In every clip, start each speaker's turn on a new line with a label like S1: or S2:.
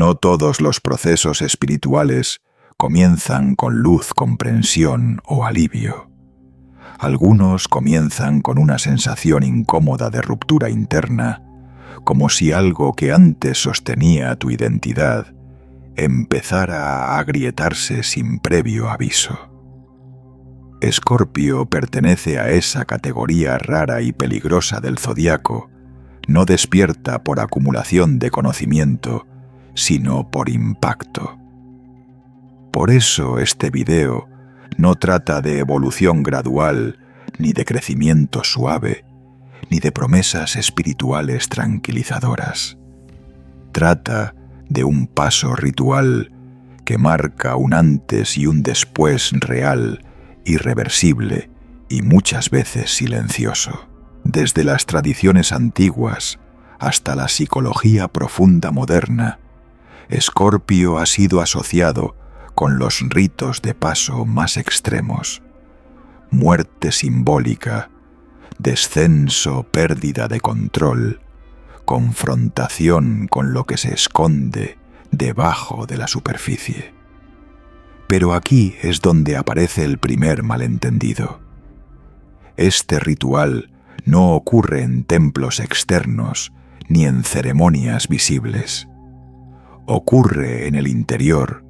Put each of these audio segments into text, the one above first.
S1: No todos los procesos espirituales comienzan con luz, comprensión o alivio. Algunos comienzan con una sensación incómoda de ruptura interna, como si algo que antes sostenía tu identidad empezara a agrietarse sin previo aviso. Escorpio pertenece a esa categoría rara y peligrosa del zodiaco. No despierta por acumulación de conocimiento, sino por impacto. Por eso este video no trata de evolución gradual, ni de crecimiento suave, ni de promesas espirituales tranquilizadoras. Trata de un paso ritual que marca un antes y un después real, irreversible y muchas veces silencioso. Desde las tradiciones antiguas hasta la psicología profunda moderna, Escorpio ha sido asociado con los ritos de paso más extremos: muerte simbólica, descenso, pérdida de control, confrontación con lo que se esconde debajo de la superficie. Pero aquí es donde aparece el primer malentendido. Este ritual no ocurre en templos externos ni en ceremonias visibles. Ocurre en el interior,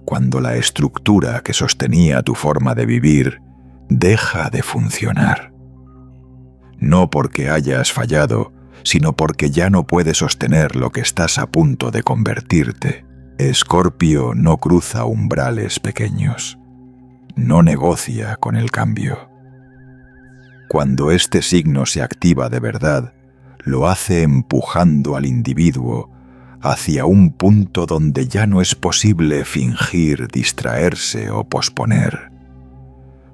S1: cuando la estructura que sostenía tu forma de vivir deja de funcionar. No porque hayas fallado, sino porque ya no puedes sostener lo que estás a punto de convertirte. Escorpio no cruza umbrales pequeños. No negocia con el cambio. Cuando este signo se activa de verdad, lo hace empujando al individuo hacia un punto donde ya no es posible fingir, distraerse o posponer.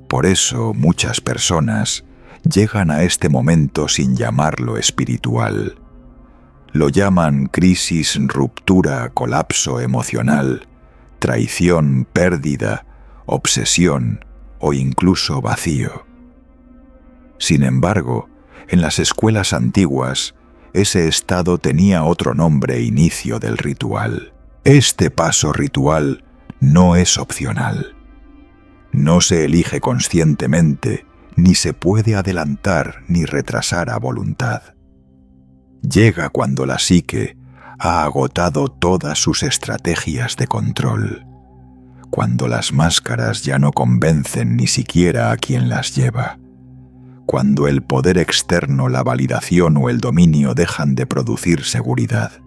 S1: Por eso muchas personas llegan a este momento sin llamarlo espiritual. Lo llaman crisis, ruptura, colapso emocional, traición, pérdida, obsesión o incluso vacío. Sin embargo, en las escuelas antiguas, ese estado tenía otro nombre: inicio del ritual. Este paso ritual no es opcional. No se elige conscientemente, ni se puede adelantar ni retrasar a voluntad. Llega cuando la psique ha agotado todas sus estrategias de control, cuando las máscaras ya no convencen ni siquiera a quien las lleva, cuando el poder externo, la validación o el dominio dejan de producir seguridad.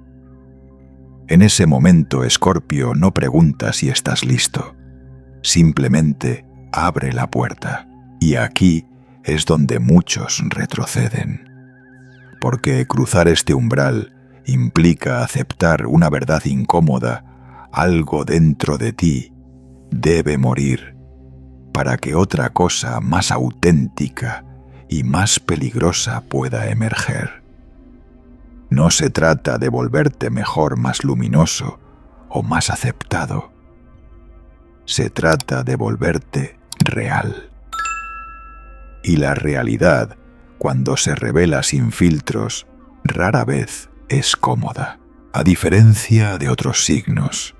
S1: En ese momento, Escorpio no pregunta si estás listo, simplemente abre la puerta. Y aquí es donde muchos retroceden. Porque cruzar este umbral implica aceptar una verdad incómoda: algo dentro de ti debe morir para que otra cosa más auténtica y más peligrosa pueda emerger. No se trata de volverte mejor, más luminoso o más aceptado. Se trata de volverte real. Y la realidad, cuando se revela sin filtros, rara vez es cómoda. A diferencia de otros signos,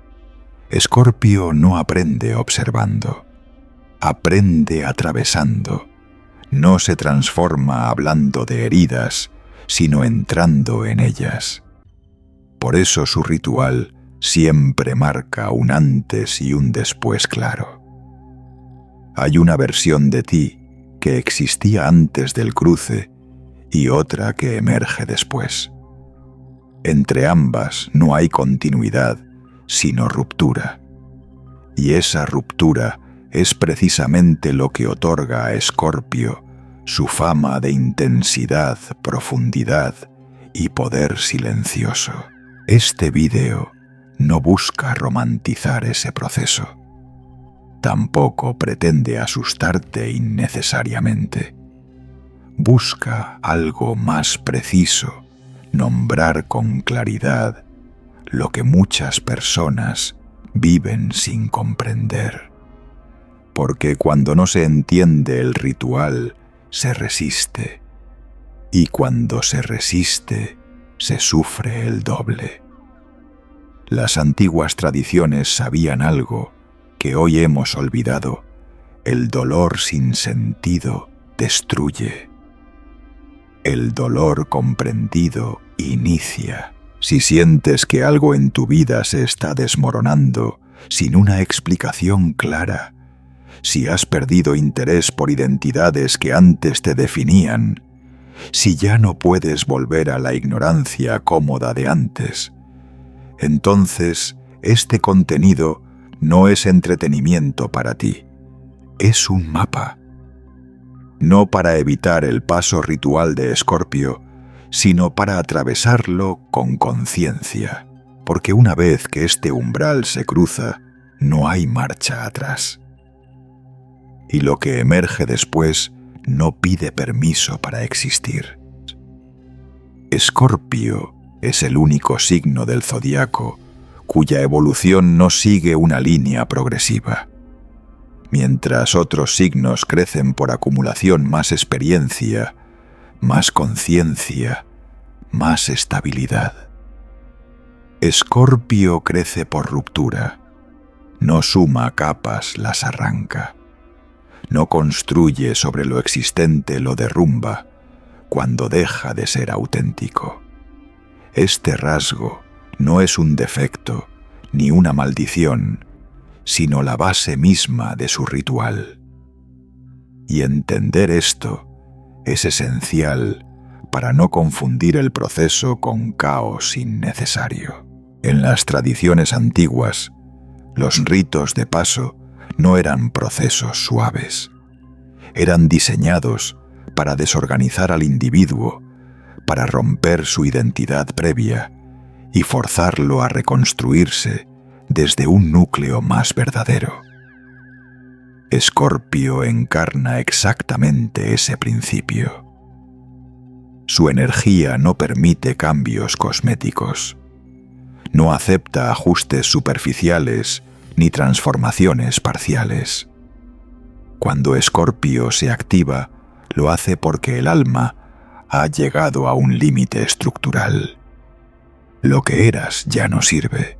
S1: Escorpio no aprende observando, aprende atravesando. No se transforma hablando de heridas, sino entrando en ellas. Por eso su ritual siempre marca un antes y un después claro. Hay una versión de ti que existía antes del cruce y otra que emerge después. Entre ambas no hay continuidad, sino ruptura. Y esa ruptura es precisamente lo que otorga a Escorpio su fama de intensidad, profundidad y poder silencioso. Este video no busca romantizar ese proceso. Tampoco pretende asustarte innecesariamente. Busca algo más preciso, nombrar con claridad lo que muchas personas viven sin comprender. Porque cuando no se entiende el ritual, se resiste. Y cuando se resiste, se sufre el doble. Las antiguas tradiciones sabían algo que hoy hemos olvidado. El dolor sin sentido destruye. El dolor comprendido inicia. Si sientes que algo en tu vida se está desmoronando sin una explicación clara, si has perdido interés por identidades que antes te definían, si ya no puedes volver a la ignorancia cómoda de antes, entonces este contenido no es entretenimiento para ti, es un mapa. No para evitar el paso ritual de Escorpio, sino para atravesarlo con conciencia, porque una vez que este umbral se cruza, no hay marcha atrás. Y lo que emerge después no pide permiso para existir. Escorpio es el único signo del zodiaco cuya evolución no sigue una línea progresiva. Mientras otros signos crecen por acumulación más experiencia, más conciencia, más estabilidad. Escorpio crece por ruptura, no suma capas, las arranca. No construye sobre lo existente, lo derrumba cuando deja de ser auténtico. Este rasgo no es un defecto ni una maldición, sino la base misma de su ritual. Y entender esto es esencial para no confundir el proceso con caos innecesario. En las tradiciones antiguas, los ritos de paso no eran procesos suaves. Eran diseñados para desorganizar al individuo, para romper su identidad previa y forzarlo a reconstruirse desde un núcleo más verdadero. Escorpio encarna exactamente ese principio. Su energía no permite cambios cosméticos. No acepta ajustes superficiales ni transformaciones parciales. Cuando Escorpio se activa, lo hace porque el alma ha llegado a un límite estructural. Lo que eras ya no sirve,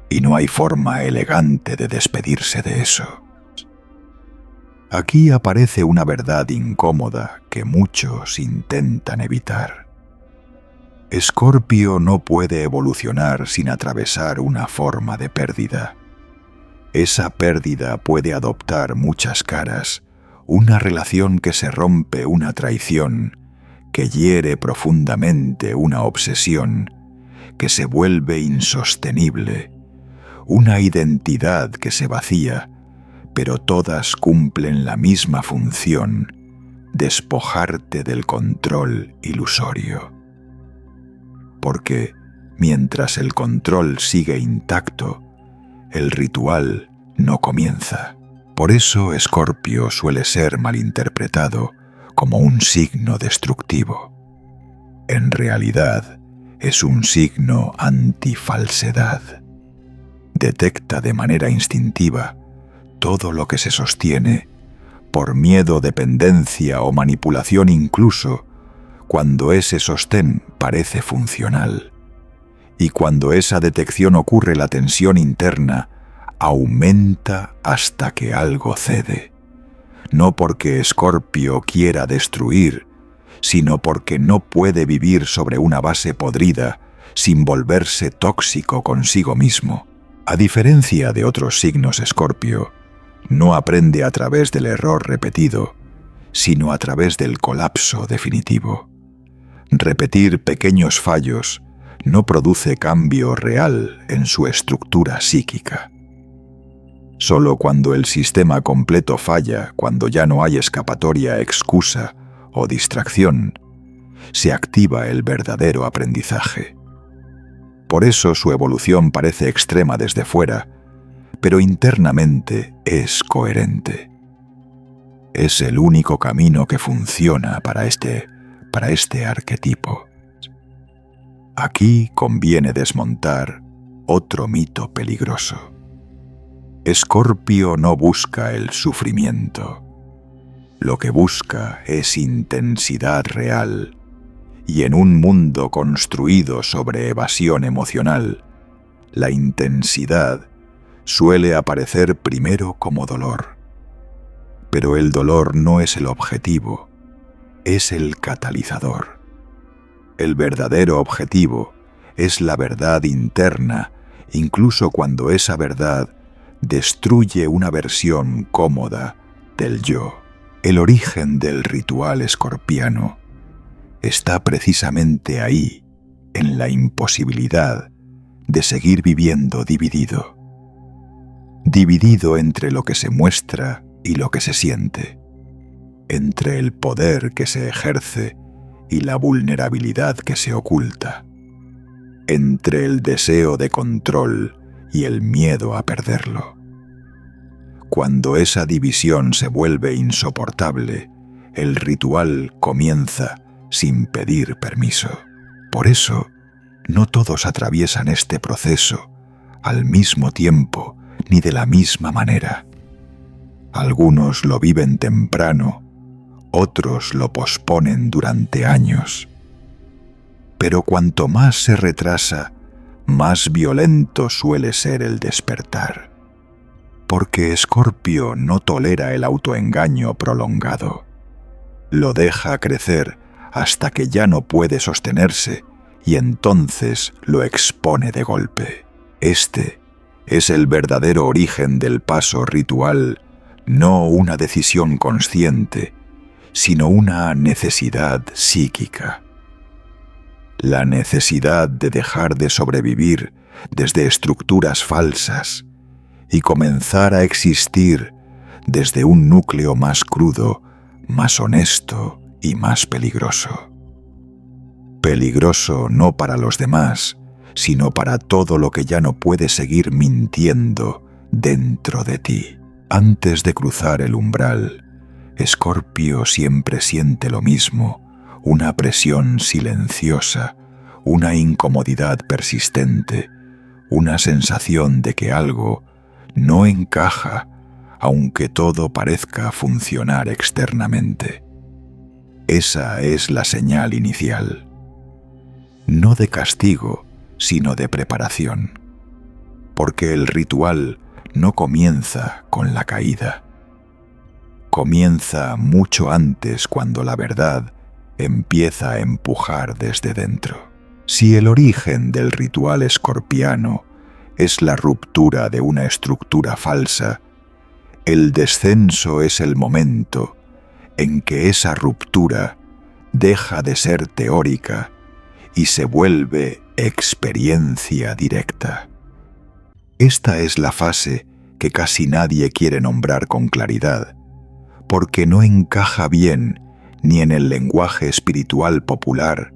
S1: y no hay forma elegante de despedirse de eso. Aquí aparece una verdad incómoda que muchos intentan evitar. Escorpio no puede evolucionar sin atravesar una forma de pérdida. Esa pérdida puede adoptar muchas caras, una relación que se rompe, una traición, que hiere profundamente, una obsesión, que se vuelve insostenible, una identidad que se vacía, pero todas cumplen la misma función, despojarte del control ilusorio. Porque, mientras el control sigue intacto, el ritual no comienza. Por eso Escorpio suele ser malinterpretado como un signo destructivo. En realidad, es un signo antifalsedad. Detecta de manera instintiva todo lo que se sostiene, por miedo, dependencia o manipulación incluso, cuando ese sostén parece funcional. Y cuando esa detección ocurre, la tensión interna aumenta hasta que algo cede. No porque Escorpio quiera destruir, sino porque no puede vivir sobre una base podrida sin volverse tóxico consigo mismo. A diferencia de otros signos, Escorpio no aprende a través del error repetido, sino a través del colapso definitivo. Repetir pequeños fallos no produce cambio real en su estructura psíquica. Solo cuando el sistema completo falla, cuando ya no hay escapatoria, excusa o distracción, se activa el verdadero aprendizaje. Por eso su evolución parece extrema desde fuera, pero internamente es coherente. Es el único camino que funciona para este arquetipo. Aquí conviene desmontar otro mito peligroso. Escorpio no busca el sufrimiento. Lo que busca es intensidad real, y en un mundo construido sobre evasión emocional, la intensidad suele aparecer primero como dolor. Pero el dolor no es el objetivo, es el catalizador. El verdadero objetivo es la verdad interna, incluso cuando esa verdad destruye una versión cómoda del yo. El origen del ritual escorpiano está precisamente ahí, en la imposibilidad de seguir viviendo dividido. Dividido entre lo que se muestra y lo que se siente, entre el poder que se ejerce y la vulnerabilidad que se oculta, entre el deseo de control y el miedo a perderlo. Cuando esa división se vuelve insoportable, el ritual comienza sin pedir permiso. Por eso, no todos atraviesan este proceso al mismo tiempo ni de la misma manera. Algunos lo viven temprano, otros lo posponen durante años. Pero cuanto más se retrasa, más violento suele ser el despertar. Porque Escorpio no tolera el autoengaño prolongado. Lo deja crecer hasta que ya no puede sostenerse y entonces lo expone de golpe. Este es el verdadero origen del paso ritual, no una decisión consciente, sino una necesidad psíquica. La necesidad de dejar de sobrevivir desde estructuras falsas y comenzar a existir desde un núcleo más crudo, más honesto y más peligroso. Peligroso no para los demás, sino para todo lo que ya no puede seguir mintiendo dentro de ti. Antes de cruzar el umbral, Escorpio siempre siente lo mismo, una presión silenciosa, una incomodidad persistente, una sensación de que algo no encaja, aunque todo parezca funcionar externamente. Esa es la señal inicial. No de castigo, sino de preparación. Porque el ritual no comienza con la caída. Comienza mucho antes, cuando la verdad empieza a empujar desde dentro. Si el origen del ritual escorpiano es la ruptura de una estructura falsa, el descenso es el momento en que esa ruptura deja de ser teórica y se vuelve experiencia directa. Esta es la fase que casi nadie quiere nombrar con claridad, porque no encaja bien ni en el lenguaje espiritual popular,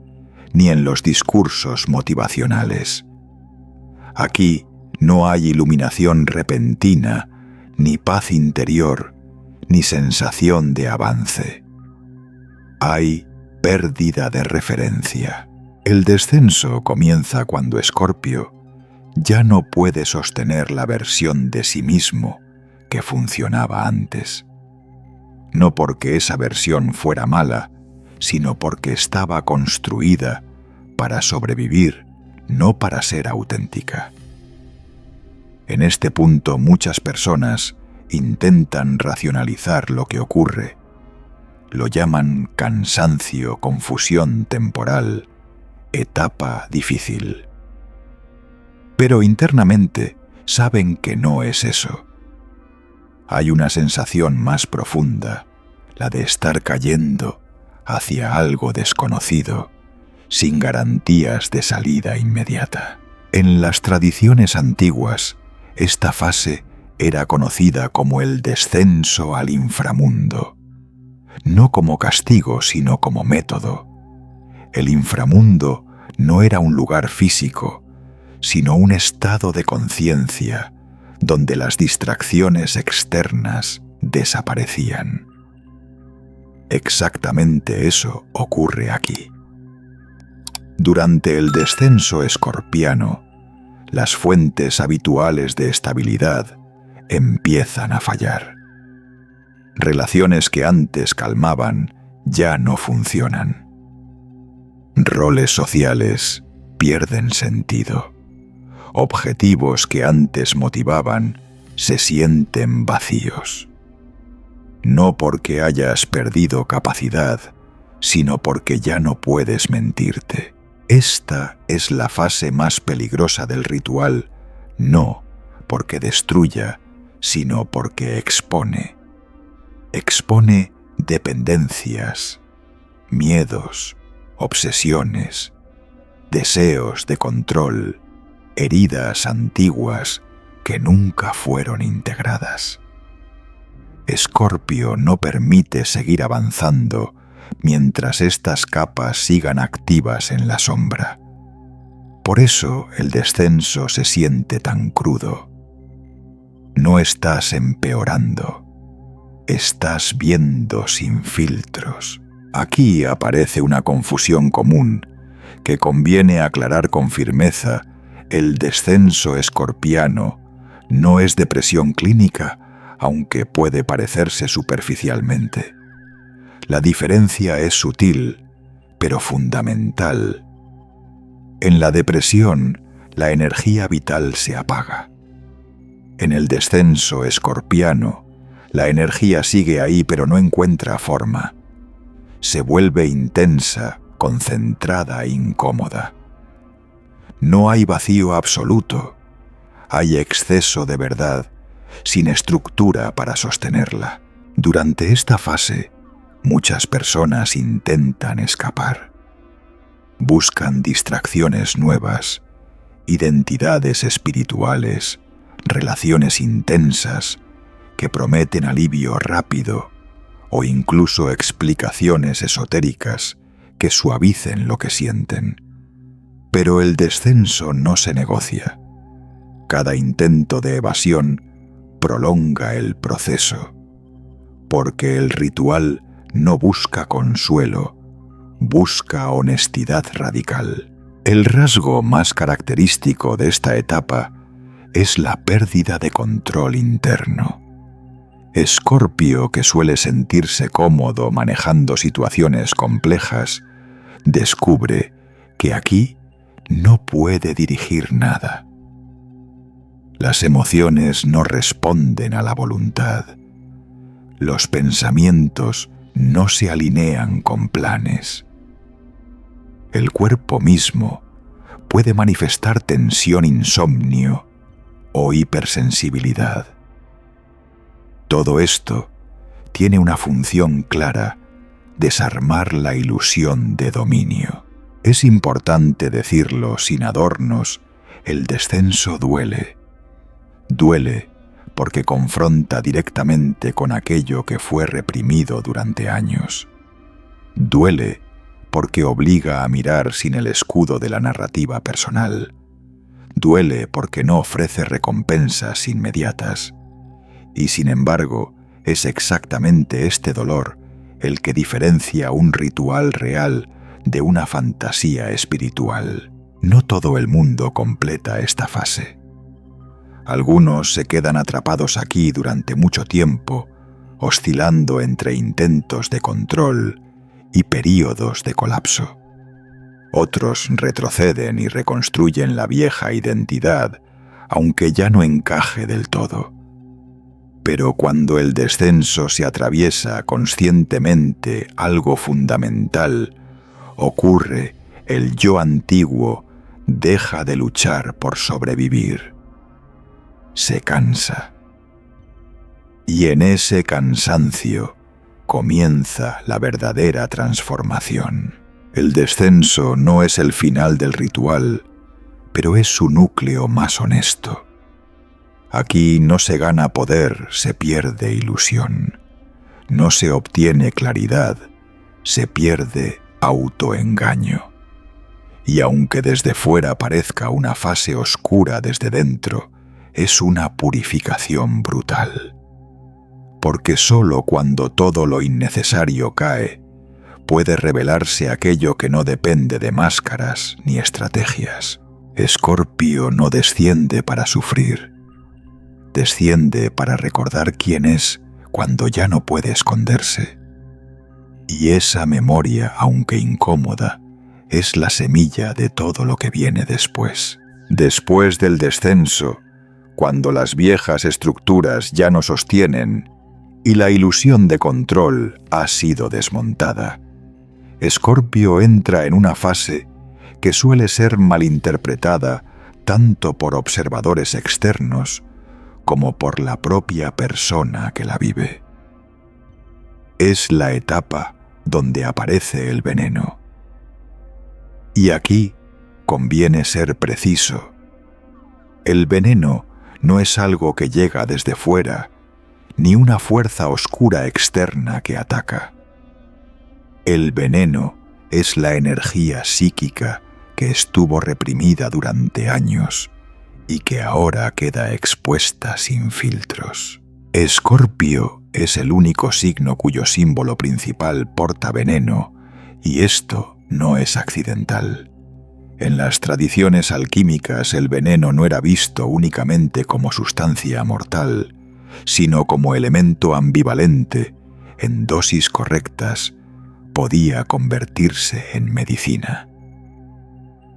S1: ni en los discursos motivacionales. Aquí no hay iluminación repentina, ni paz interior, ni sensación de avance. Hay pérdida de referencia. El descenso comienza cuando Escorpio ya no puede sostener la versión de sí mismo que funcionaba antes. No porque esa versión fuera mala, sino porque estaba construida para sobrevivir, no para ser auténtica. En este punto muchas personas intentan racionalizar lo que ocurre. Lo llaman cansancio, confusión temporal, etapa difícil. Pero internamente saben que no es eso. Hay una sensación más profunda, la de estar cayendo hacia algo desconocido, sin garantías de salida inmediata. En las tradiciones antiguas, esta fase era conocida como el descenso al inframundo, no como castigo, sino como método. El inframundo no era un lugar físico, sino un estado de conciencia donde las distracciones externas desaparecían. Exactamente eso ocurre aquí. Durante el descenso escorpiano, las fuentes habituales de estabilidad empiezan a fallar. Relaciones que antes calmaban ya no funcionan. Roles sociales pierden sentido. objetivos que antes motivaban se sienten vacíos. No porque hayas perdido capacidad, sino porque ya no puedes mentirte. Esta es la fase más peligrosa del ritual, no porque destruya, sino porque expone. Expone dependencias, miedos, obsesiones, deseos de control, heridas antiguas que nunca fueron integradas. Escorpio no permite seguir avanzando mientras estas capas sigan activas en la sombra. Por eso el descenso se siente tan crudo. No estás empeorando, estás viendo sin filtros. Aquí aparece una confusión común que conviene aclarar con firmeza. El descenso escorpiano no es depresión clínica, aunque puede parecerse superficialmente. La diferencia es sutil, pero fundamental. En la depresión, la energía vital se apaga. En el descenso escorpiano, la energía sigue ahí pero no encuentra forma. Se vuelve intensa, concentrada e incómoda. No hay vacío absoluto, hay exceso de verdad, sin estructura para sostenerla. Durante esta fase, muchas personas intentan escapar. Buscan distracciones nuevas, identidades espirituales, relaciones intensas que prometen alivio rápido o incluso explicaciones esotéricas que suavicen lo que sienten. Pero el descenso no se negocia. Cada intento de evasión prolonga el proceso, porque el ritual no busca consuelo, busca honestidad radical. El rasgo más característico de esta etapa es la pérdida de control interno. Escorpio, que suele sentirse cómodo manejando situaciones complejas, descubre que aquí no puede dirigir nada. Las emociones no responden a la voluntad. Los pensamientos no se alinean con planes. El cuerpo mismo puede manifestar tensión, insomnio o hipersensibilidad. Todo esto tiene una función clara: desarmar la ilusión de dominio. Es importante decirlo sin adornos, el descenso duele. Duele porque confronta directamente con aquello que fue reprimido durante años. Duele porque obliga a mirar sin el escudo de la narrativa personal. Duele porque no ofrece recompensas inmediatas. Y sin embargo, es exactamente este dolor el que diferencia un ritual real de una fantasía espiritual. No todo el mundo completa esta fase. Algunos se quedan atrapados aquí durante mucho tiempo, oscilando entre intentos de control y períodos de colapso. Otros retroceden y reconstruyen la vieja identidad, aunque ya no encaje del todo. Pero cuando el descenso se atraviesa conscientemente algo fundamental, ocurre: el yo antiguo deja de luchar por sobrevivir. Se cansa. Y en ese cansancio comienza la verdadera transformación. El descenso no es el final del ritual, pero es su núcleo más honesto. Aquí no se gana poder, se pierde ilusión. No se obtiene claridad, se pierde autoengaño. Y aunque desde fuera parezca una fase oscura, desde dentro es una purificación brutal. Porque sólo cuando todo lo innecesario cae, puede revelarse aquello que no depende de máscaras ni estrategias. Escorpio no desciende para sufrir. Desciende para recordar quién es cuando ya no puede esconderse. Y esa memoria, aunque incómoda, es la semilla de todo lo que viene después. Después del descenso, cuando las viejas estructuras ya no sostienen y la ilusión de control ha sido desmontada, Escorpio entra en una fase que suele ser malinterpretada tanto por observadores externos como por la propia persona que la vive. Es la etapa donde aparece el veneno. Y aquí conviene ser preciso. El veneno no es algo que llega desde fuera, ni una fuerza oscura externa que ataca. El veneno es la energía psíquica que estuvo reprimida durante años y que ahora queda expuesta sin filtros. Escorpio es el único signo cuyo símbolo principal porta veneno, y esto no es accidental. En las tradiciones alquímicas el veneno no era visto únicamente como sustancia mortal, sino como elemento ambivalente, en dosis correctas, podía convertirse en medicina.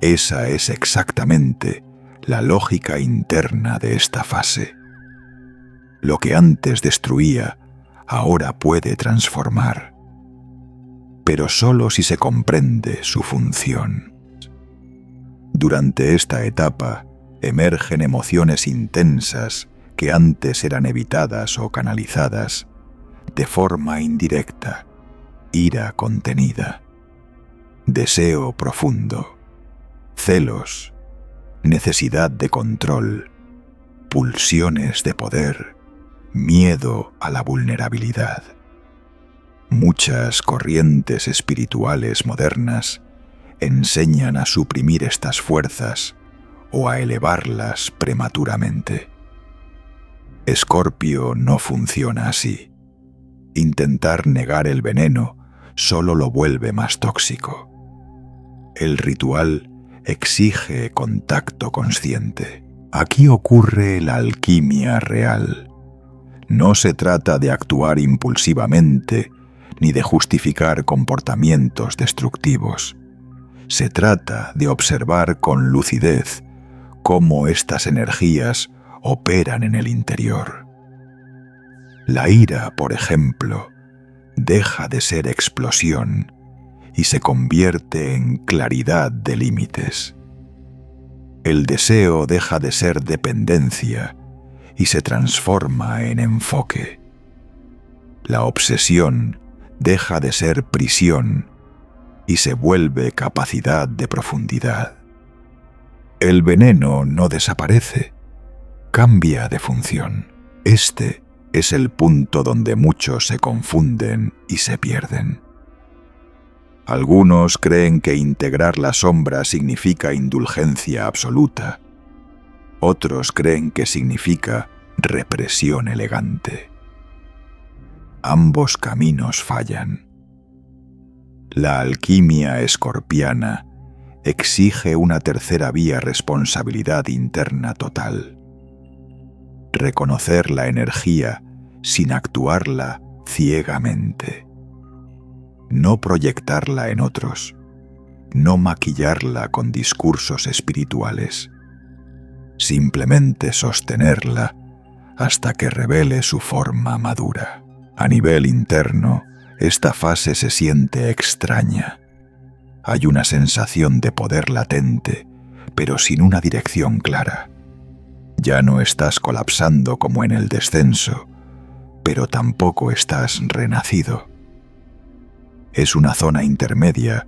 S1: Esa es exactamente la lógica interna de esta fase. Lo que antes destruía, ahora puede transformar, pero solo si se comprende su función. Durante esta etapa emergen emociones intensas que antes eran evitadas o canalizadas de forma indirecta: ira contenida, deseo profundo, celos, necesidad de control, pulsiones de poder, miedo a la vulnerabilidad. Muchas corrientes espirituales modernas enseñan a suprimir estas fuerzas o a elevarlas prematuramente. Escorpio no funciona así. Intentar negar el veneno solo lo vuelve más tóxico. El ritual exige contacto consciente. Aquí ocurre la alquimia real. No se trata de actuar impulsivamente ni de justificar comportamientos destructivos. Se trata de observar con lucidez cómo estas energías operan en el interior. La ira, por ejemplo, deja de ser explosión y se convierte en claridad de límites. El deseo deja de ser dependencia y se transforma en enfoque. La obsesión deja de ser prisión y se vuelve capacidad de profundidad. El veneno no desaparece, cambia de función. Este es el punto donde muchos se confunden y se pierden. Algunos creen que integrar la sombra significa indulgencia absoluta. Otros creen que significa represión elegante. Ambos caminos fallan. La alquimia escorpiana exige una tercera vía: responsabilidad interna total. Reconocer la energía sin actuarla ciegamente. No proyectarla en otros. No maquillarla con discursos espirituales. Simplemente sostenerla hasta que revele su forma madura. A nivel interno, esta fase se siente extraña. Hay una sensación de poder latente, pero sin una dirección clara. Ya no estás colapsando como en el descenso, pero tampoco estás renacido. Es una zona intermedia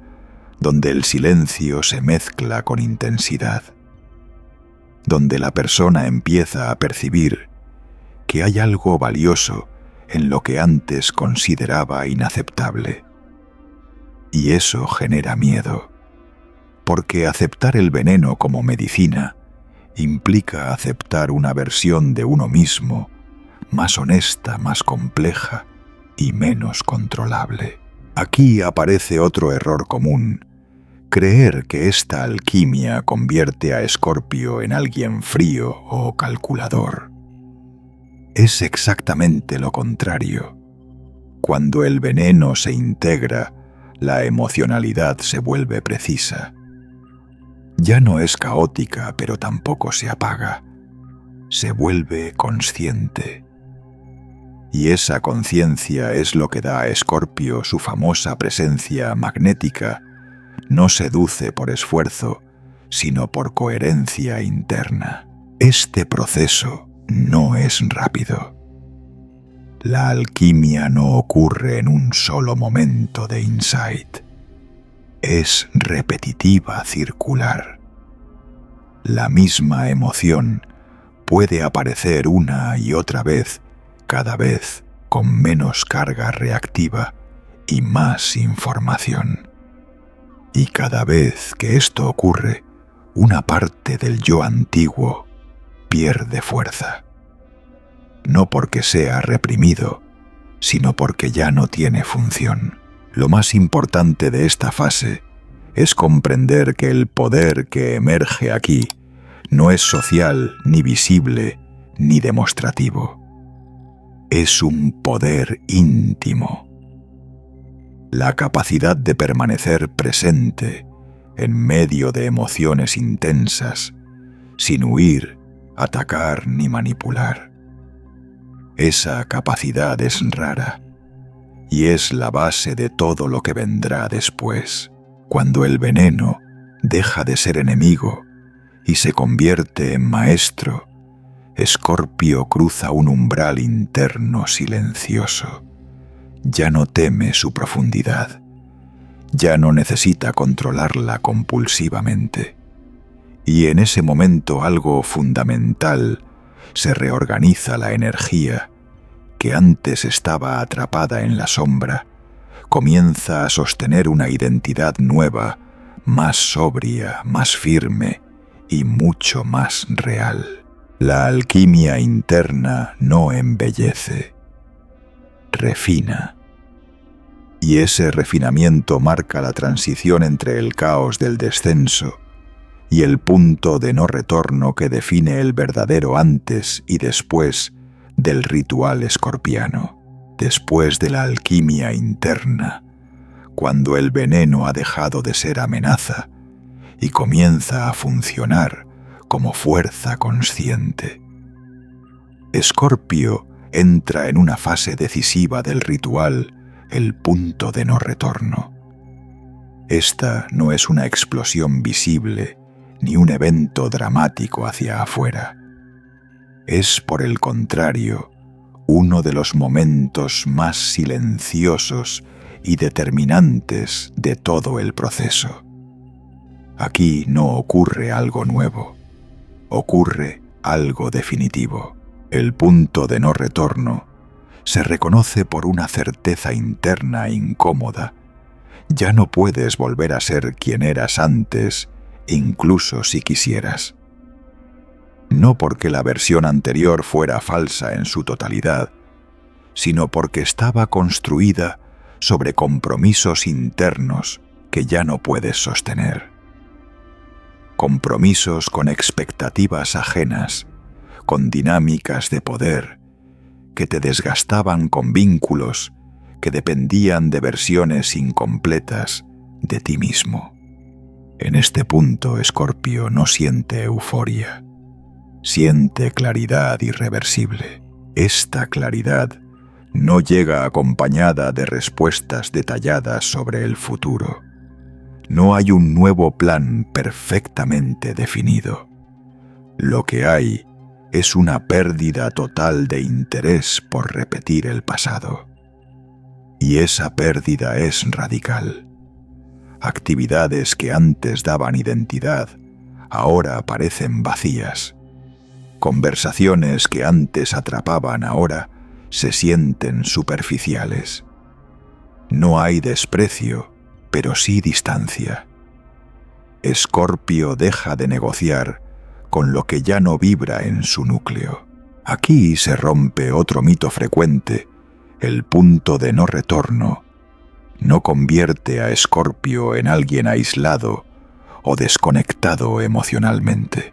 S1: donde el silencio se mezcla con intensidad, donde la persona empieza a percibir que hay algo valioso en lo que antes consideraba inaceptable. Y eso genera miedo, porque aceptar el veneno como medicina implica aceptar una versión de uno mismo más honesta, más compleja y menos controlable. Aquí aparece otro error común: creer que esta alquimia convierte a Escorpio en alguien frío o calculador. Es exactamente lo contrario. Cuando el veneno se integra, la emocionalidad se vuelve precisa. Ya no es caótica, pero tampoco se apaga. Se vuelve consciente. Y esa conciencia es lo que da a Escorpio su famosa presencia magnética. No seduce por esfuerzo, sino por coherencia interna. Este proceso no es rápido. La alquimia no ocurre en un solo momento de insight. Es repetitiva, circular. La misma emoción puede aparecer una y otra vez, cada vez con menos carga reactiva y más información. Y cada vez que esto ocurre, una parte del yo antiguo pierde fuerza. No porque sea reprimido, sino porque ya no tiene función. Lo más importante de esta fase es comprender que el poder que emerge aquí no es social, ni visible, ni demostrativo. Es un poder íntimo. La capacidad de permanecer presente en medio de emociones intensas, sin huir, atacar ni manipular. Esa capacidad es rara y es la base de todo lo que vendrá después, cuando el veneno deja de ser enemigo y se convierte en maestro. Escorpio cruza un umbral interno silencioso. Ya no teme su profundidad. Ya no necesita controlarla compulsivamente. Y en ese momento algo fundamental se reorganiza. La energía que antes estaba atrapada en la sombra comienza a sostener una identidad nueva, más sobria, más firme y mucho más real. La alquimia interna no embellece, refina. Y ese refinamiento marca la transición entre el caos del descenso y el punto de no retorno que define el verdadero antes y después del ritual escorpiano. Después de la alquimia interna, cuando el veneno ha dejado de ser amenaza y comienza a funcionar como fuerza consciente. Escorpio entra en una fase decisiva del ritual, el punto de no retorno. Esta no es una explosión visible ni un evento dramático hacia afuera. Es, por el contrario, uno de los momentos más silenciosos y determinantes de todo el proceso. Aquí no ocurre algo nuevo, ocurre algo definitivo. El punto de no retorno se reconoce por una certeza interna incómoda. Ya no puedes volver a ser quien eras antes, incluso si quisieras. No porque la versión anterior fuera falsa en su totalidad, sino porque estaba construida sobre compromisos internos que ya no puedes sostener. Compromisos con expectativas ajenas, con dinámicas de poder, que te desgastaban con vínculos que dependían de versiones incompletas de ti mismo. En este punto, Escorpio no siente euforia, siente claridad irreversible. Esta claridad no llega acompañada de respuestas detalladas sobre el futuro. No hay un nuevo plan perfectamente definido. Lo que hay es una pérdida total de interés por repetir el pasado. Y esa pérdida es radical. Actividades que antes daban identidad, ahora parecen vacías. Conversaciones que antes atrapaban, ahora se sienten superficiales. No hay desprecio, pero sí distancia. Escorpio deja de negociar con lo que ya no vibra en su núcleo. Aquí se rompe otro mito frecuente. El punto de no retorno no convierte a Escorpio en alguien aislado o desconectado emocionalmente.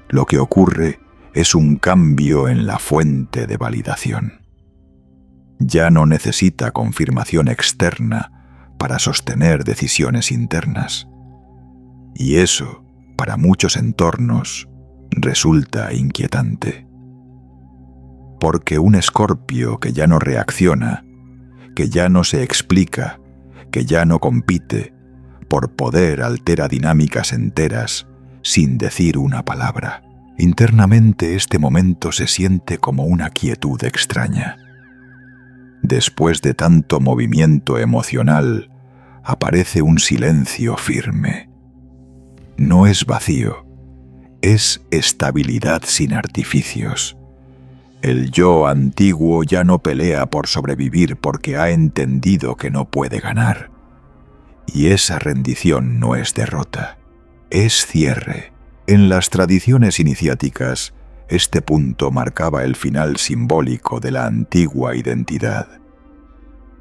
S1: Lo que ocurre es un cambio en la fuente de validación. Ya no necesita confirmación externa para sostener decisiones internas. Y eso, para muchos entornos, resulta inquietante. Porque un Escorpio que ya no reacciona, que ya no se explica, que ya no compite, por poder altera dinámicas enteras sin decir una palabra. Internamente este momento se siente como una quietud extraña. Después de tanto movimiento emocional, aparece un silencio firme. No es vacío, es estabilidad sin artificios. El yo antiguo ya no pelea por sobrevivir porque ha entendido que no puede ganar. Y esa rendición no es derrota, es cierre. En las tradiciones iniciáticas, este punto marcaba el final simbólico de la antigua identidad.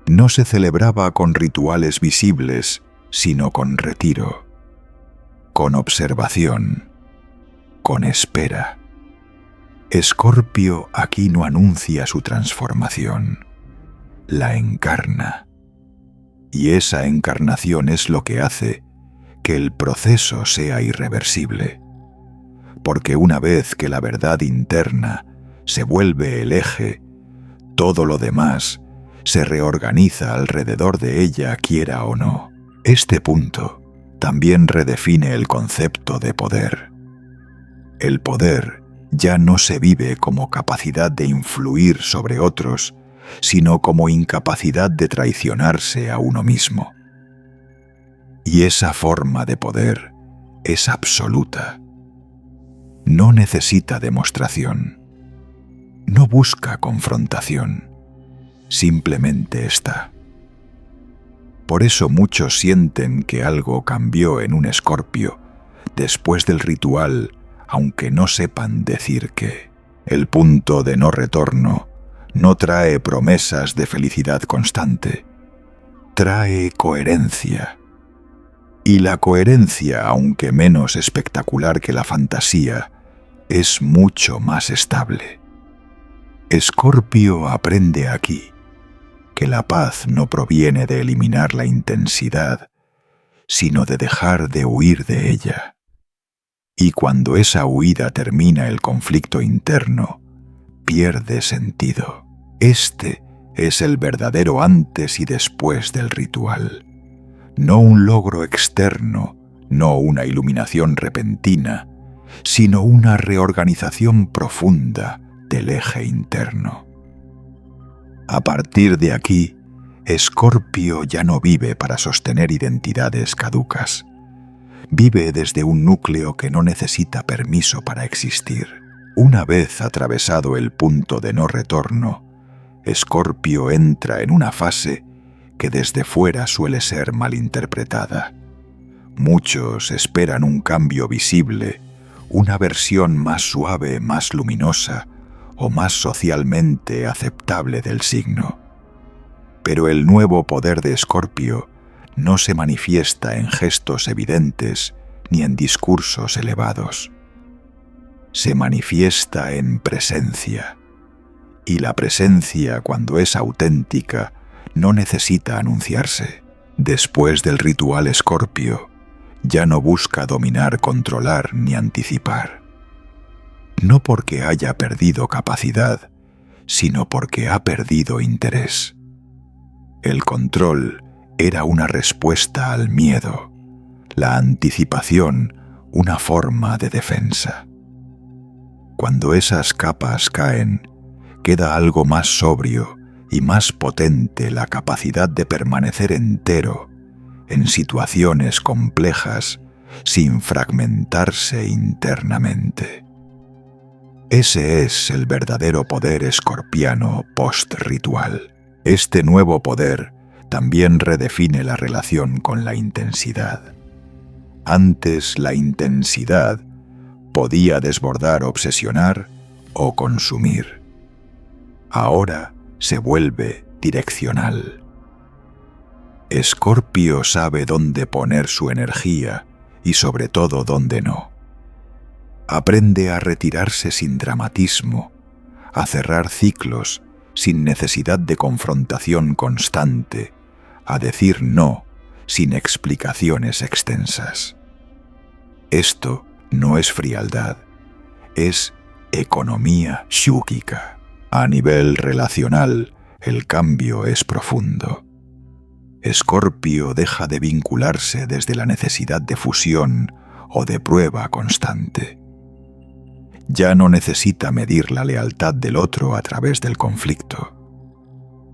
S1: No se celebraba con rituales visibles, sino con retiro, con observación, con espera. Escorpio aquí no anuncia su transformación, la encarna. Y esa encarnación es lo que hace que el proceso sea irreversible. Porque una vez que la verdad interna se vuelve el eje, todo lo demás se reorganiza alrededor de ella, quiera o no. Este punto también redefine el concepto de poder. El poder ya no se vive como capacidad de influir sobre otros, sino como incapacidad de traicionarse a uno mismo. Y esa forma de poder es absoluta. No necesita demostración. No busca confrontación. Simplemente está. Por eso muchos sienten que algo cambió en un Escorpio después del ritual, aunque no sepan decir qué. El punto de no retorno no trae promesas de felicidad constante. Trae coherencia. Y la coherencia, aunque menos espectacular que la fantasía, es mucho más estable. Escorpio aprende aquí que la paz no proviene de eliminar la intensidad, sino de dejar de huir de ella. Y cuando esa huida termina el conflicto interno, pierde sentido. Este es el verdadero antes y después del ritual. No un logro externo, no una iluminación repentina, sino una reorganización profunda del eje interno. A partir de aquí, Escorpio ya no vive para sostener identidades caducas. Vive desde un núcleo que no necesita permiso para existir. Una vez atravesado el punto de no retorno, Escorpio entra en una fase que desde fuera suele ser malinterpretada. Muchos esperan un cambio visible, una versión más suave, más luminosa o más socialmente aceptable del signo. Pero el nuevo poder de Escorpio no se manifiesta en gestos evidentes ni en discursos elevados. Se manifiesta en presencia. Y la presencia, cuando es auténtica, no necesita anunciarse. Después del ritual Escorpio, ya no busca dominar, controlar ni anticipar. No porque haya perdido capacidad, sino porque ha perdido interés. El control era una respuesta al miedo, la anticipación una forma de defensa. Cuando esas capas caen, queda algo más sobrio y más potente, la capacidad de permanecer entero en situaciones complejas sin fragmentarse internamente. Ese es el verdadero poder escorpiano post-ritual. Este nuevo poder también redefine la relación con la intensidad. Antes la intensidad podía desbordar, obsesionar o consumir. Ahora se vuelve direccional. Escorpio sabe dónde poner su energía y sobre todo dónde no. Aprende a retirarse sin dramatismo, a cerrar ciclos sin necesidad de confrontación constante, a decir no sin explicaciones extensas. Esto no es frialdad, es economía shúkica. A nivel relacional, el cambio es profundo. Escorpio deja de vincularse desde la necesidad de fusión o de prueba constante. Ya no necesita medir la lealtad del otro a través del conflicto.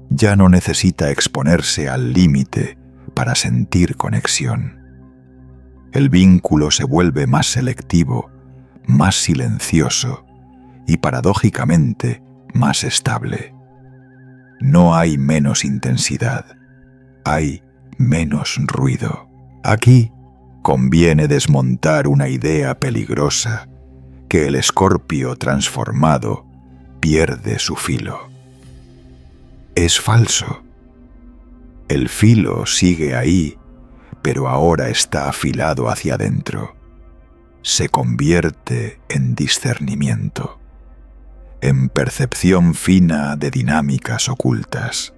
S1: Ya no necesita exponerse al límite para sentir conexión. El vínculo se vuelve más selectivo, más silencioso y, paradójicamente, más estable. No hay menos intensidad, hay menos ruido. Aquí conviene desmontar una idea peligrosa, que el Escorpio transformado pierde su filo. Es falso. El filo sigue ahí, pero ahora está afilado hacia adentro. Se convierte en discernimiento, en percepción fina de dinámicas ocultas,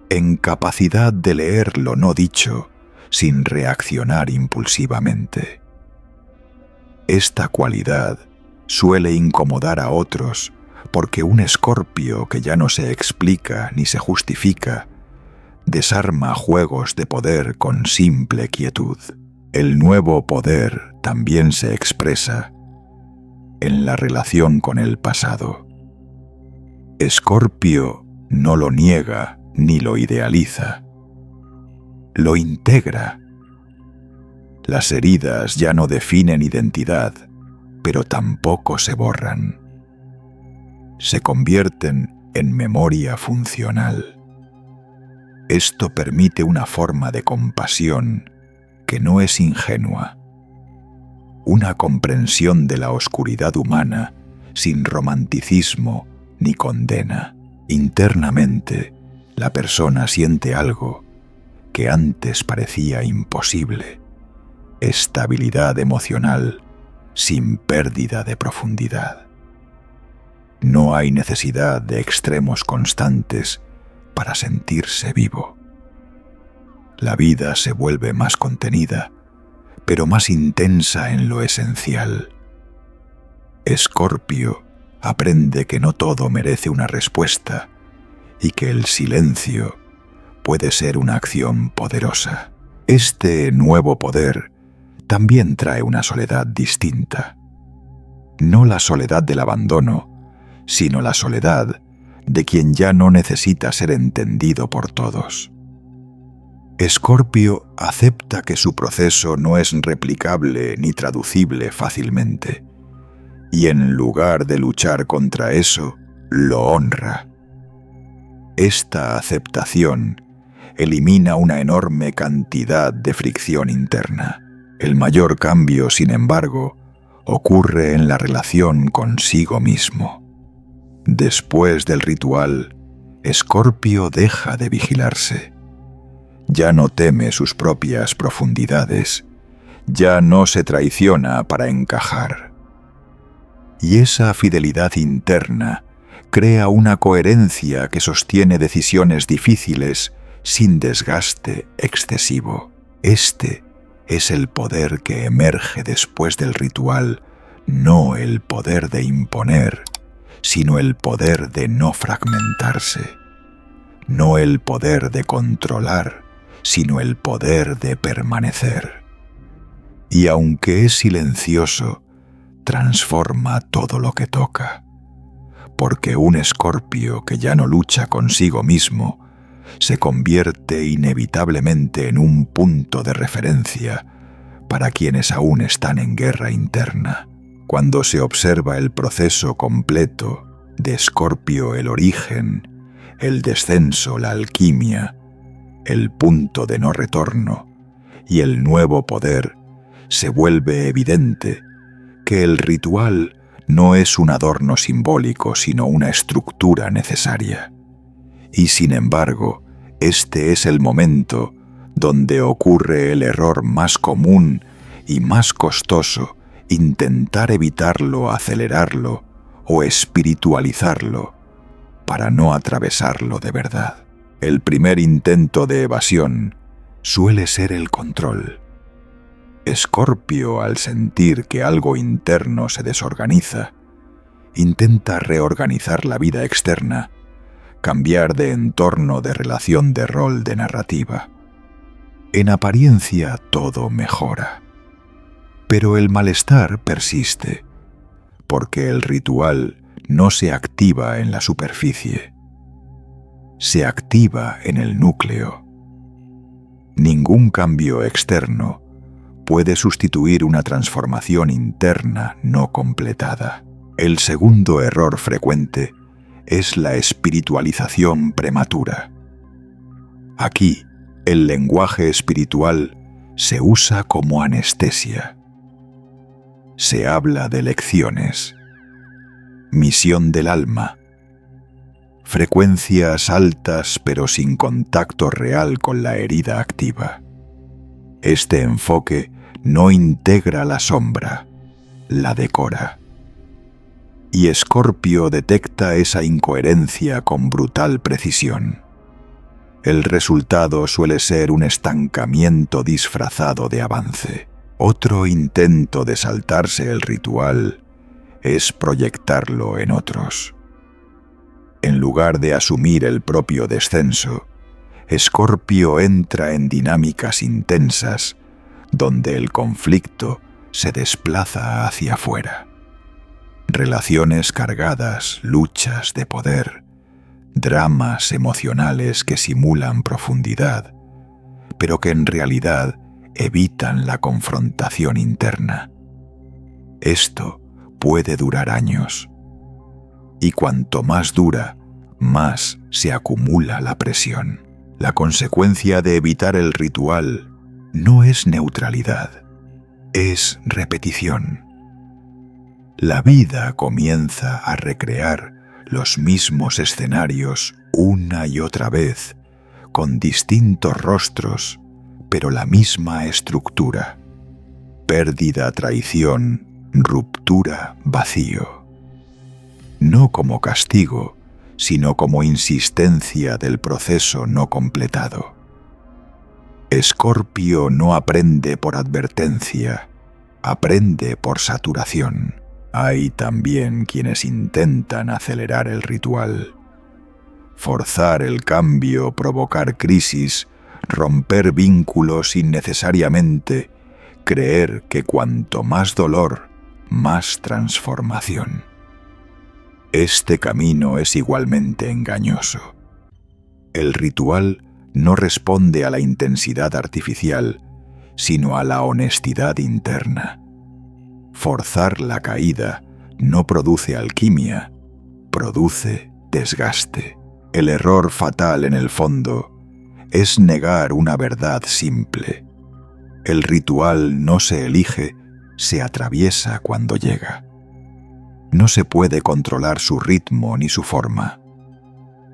S1: en capacidad de leer lo no dicho sin reaccionar impulsivamente. Esta cualidad suele incomodar a otros porque un Escorpio que ya no se explica ni se justifica desarma juegos de poder con simple quietud. El nuevo poder también se expresa en la relación con el pasado. Escorpio no lo niega ni lo idealiza, lo integra. Las heridas ya no definen identidad, pero tampoco se borran. Se convierten en memoria funcional. Esto permite una forma de compasión que no es ingenua, una comprensión de la oscuridad humana sin romanticismo ni condena. Internamente, la persona siente algo que antes parecía imposible: estabilidad emocional sin pérdida de profundidad. No hay necesidad de extremos constantes para sentirse vivo. La vida se vuelve más contenida, pero más intensa en lo esencial. Escorpio aprende que no todo merece una respuesta y que el silencio puede ser una acción poderosa. Este nuevo poder también trae una soledad distinta. No la soledad del abandono, sino la soledad de quien ya no necesita ser entendido por todos. Escorpio acepta que su proceso no es replicable ni traducible fácilmente, y en lugar de luchar contra eso, lo honra. Esta aceptación elimina una enorme cantidad de fricción interna. El mayor cambio, sin embargo, ocurre en la relación consigo mismo. Después del ritual, Escorpio deja de vigilarse. Ya no teme sus propias profundidades, ya no se traiciona para encajar. Y esa fidelidad interna crea una coherencia que sostiene decisiones difíciles sin desgaste excesivo. Este es el poder que emerge después del ritual, no el poder de imponer, sino el poder de no fragmentarse, no el poder de controlar, sino el poder de permanecer. Y aunque es silencioso, transforma todo lo que toca, porque un Escorpio que ya no lucha consigo mismo se convierte inevitablemente en un punto de referencia para quienes aún están en guerra interna. Cuando se observa el proceso completo de Escorpio, el origen, el descenso, la alquimia, el punto de no retorno y el nuevo poder, se vuelve evidente que el ritual no es un adorno simbólico, sino una estructura necesaria. Y sin embargo, este es el momento donde ocurre el error más común y más costoso: intentar evitarlo, acelerarlo o espiritualizarlo para no atravesarlo de verdad. El primer intento de evasión suele ser el control. Escorpio, al sentir que algo interno se desorganiza, intenta reorganizar la vida externa, cambiar de entorno, de relación, de rol, de narrativa. En apariencia todo mejora, pero el malestar persiste, porque el ritual no se activa en la superficie, se activa en el núcleo. Ningún cambio externo puede sustituir una transformación interna no completada. El segundo error frecuente es la espiritualización prematura. Aquí, el lenguaje espiritual se usa como anestesia. Se habla de lecciones, misión del alma, frecuencias altas pero sin contacto real con la herida activa. Este enfoque no integra la sombra, la decora. Y Escorpio detecta esa incoherencia con brutal precisión. El resultado suele ser un estancamiento disfrazado de avance. Otro intento de saltarse el ritual es proyectarlo en otros. En lugar de asumir el propio descenso, Escorpio entra en dinámicas intensas donde el conflicto se desplaza hacia afuera. Relaciones cargadas, luchas de poder, dramas emocionales que simulan profundidad, pero que en realidad evitan la confrontación interna. Esto puede durar años, y cuanto más dura, más se acumula la presión. La consecuencia de evitar el ritual no es neutralidad, es repetición. La vida comienza a recrear los mismos escenarios una y otra vez, con distintos rostros, pero la misma estructura. Pérdida, traición, ruptura, vacío. No como castigo, sino como insistencia del proceso no completado. Escorpio no aprende por advertencia, aprende por saturación. Hay también quienes intentan acelerar el ritual, forzar el cambio, provocar crisis, romper vínculos innecesariamente, creer que cuanto más dolor, más transformación. Este camino es igualmente engañoso. El ritual no responde a la intensidad artificial, sino a la honestidad interna. Forzar la caída no produce alquimia, produce desgaste. El error fatal en el fondo es negar una verdad simple. El ritual no se elige, se atraviesa cuando llega. No se puede controlar su ritmo ni su forma.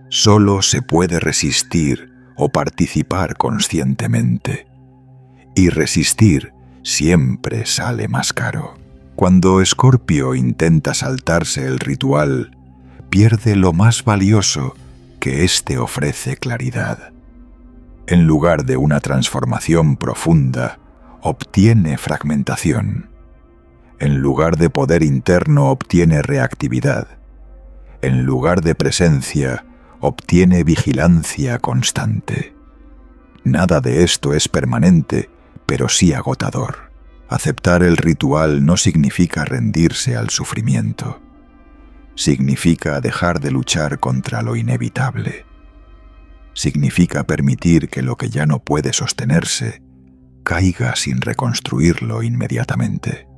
S1: Solo se puede resistir o participar conscientemente. Y resistir siempre sale más caro. Cuando Escorpio intenta saltarse el ritual, pierde lo más valioso que éste ofrece: claridad. En lugar de una transformación profunda, obtiene fragmentación. En lugar de poder interno, obtiene reactividad. En lugar de presencia, obtiene vigilancia constante. Nada de esto es permanente, pero sí agotador. Aceptar el ritual no significa rendirse al sufrimiento. Significa dejar de luchar contra lo inevitable. Significa permitir que lo que ya no puede sostenerse caiga sin reconstruirlo inmediatamente.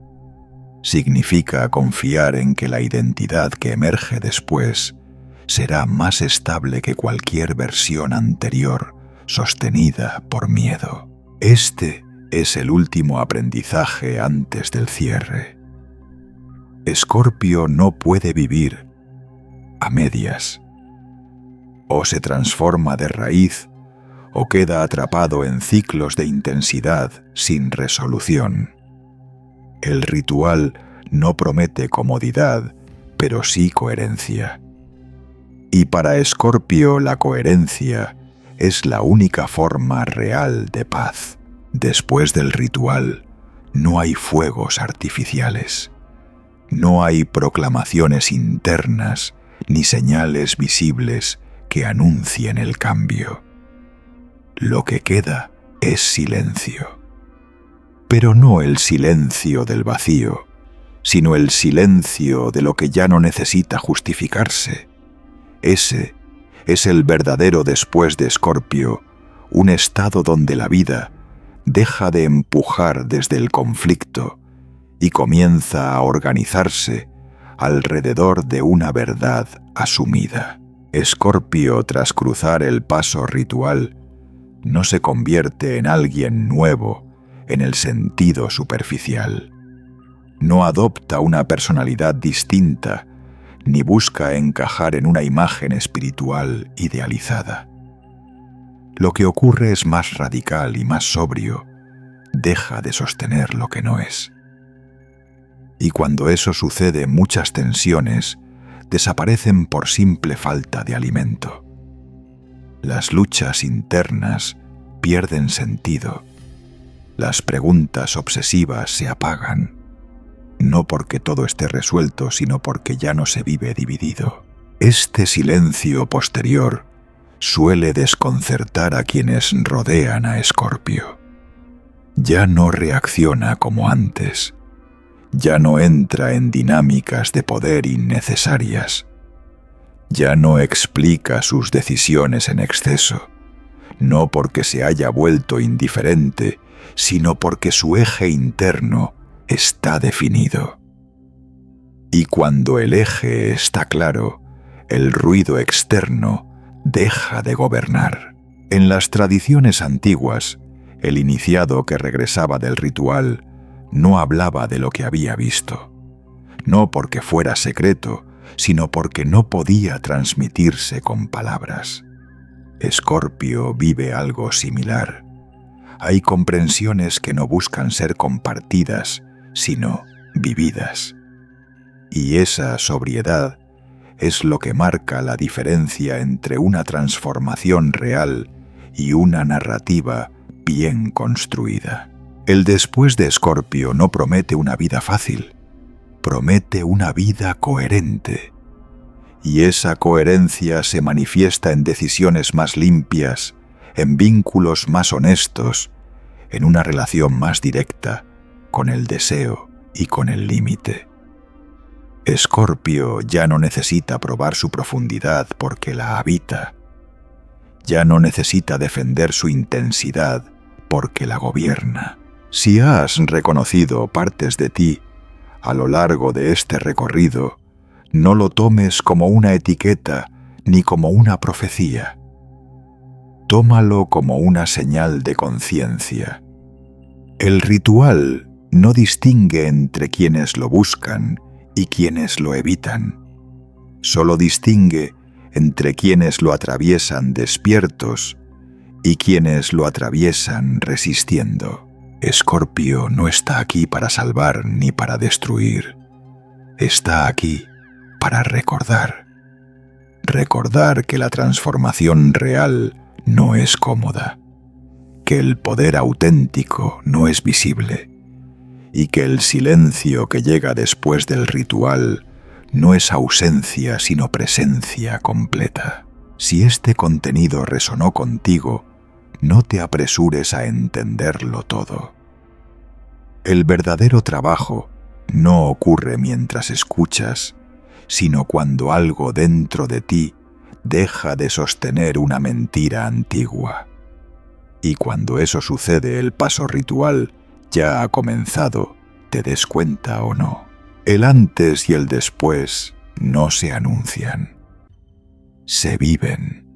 S1: Significa confiar en que la identidad que emerge después será más estable que cualquier versión anterior sostenida por miedo. Este es el último aprendizaje antes del cierre. Escorpio no puede vivir a medias. O se transforma de raíz o queda atrapado en ciclos de intensidad sin resolución. El ritual no promete comodidad, pero sí coherencia. Y para Escorpio la coherencia es la única forma real de paz. Después del ritual, No hay fuegos artificiales. No hay proclamaciones internas ni señales visibles que anuncien el cambio. Lo que queda es silencio. Pero no el silencio del vacío, sino el silencio de lo que ya no necesita justificarse. Ese es el verdadero después de Escorpio, un estado donde la vida deja de empujar desde el conflicto y comienza a organizarse alrededor de una verdad asumida. Escorpio, tras cruzar el paso ritual, no se convierte en alguien nuevo en el sentido superficial. No adopta una personalidad distinta ni busca encajar en una imagen espiritual idealizada. Lo que ocurre es más radical y más sobrio. Deja de sostener lo que no es. Y cuando eso sucede, muchas tensiones desaparecen por simple falta de alimento. Las luchas internas pierden sentido. Las preguntas obsesivas se apagan. No porque todo esté resuelto, sino porque ya no se vive dividido. Este silencio posterior suele desconcertar a quienes rodean a Escorpio. Ya no reacciona como antes. Ya no entra en dinámicas de poder innecesarias. Ya no explica sus decisiones en exceso, no porque se haya vuelto indiferente, sino porque su eje interno está definido. Y cuando el eje está claro, el ruido externo deja de gobernar. En las tradiciones antiguas, el iniciado que regresaba del ritual no hablaba de lo que había visto, no porque fuera secreto, sino porque no podía transmitirse con palabras. Escorpio vive algo similar. Hay comprensiones que no buscan ser compartidas, sino vividas. Y esa sobriedad es lo que marca la diferencia entre una transformación real y una narrativa bien construida. El después de Escorpio no promete una vida fácil, promete una vida coherente. Y esa coherencia se manifiesta en decisiones más limpias, en vínculos más honestos, en una relación más directa con el deseo y con el límite. Escorpio ya no necesita probar su profundidad porque la habita. Ya no necesita defender su intensidad porque la gobierna. Si has reconocido partes de ti a lo largo de este recorrido, no lo tomes como una etiqueta ni como una profecía. Tómalo como una señal de conciencia. El ritual no distingue entre quienes lo buscan y quienes lo evitan. Solo distingue entre quienes lo atraviesan despiertos y quienes lo atraviesan resistiendo. Escorpio no está aquí para salvar ni para destruir. Está aquí para recordar. Recordar que la transformación real no es cómoda, que el poder auténtico no es visible y que el silencio que llega después del ritual no es ausencia sino presencia completa. Si este contenido resonó contigo, no te apresures a entenderlo todo. El verdadero trabajo no ocurre mientras escuchas, sino cuando algo dentro de ti deja de sostener una mentira antigua. Y cuando eso sucede, el paso ritual ya ha comenzado, te des cuenta o no. El antes y el después no se anuncian, se viven.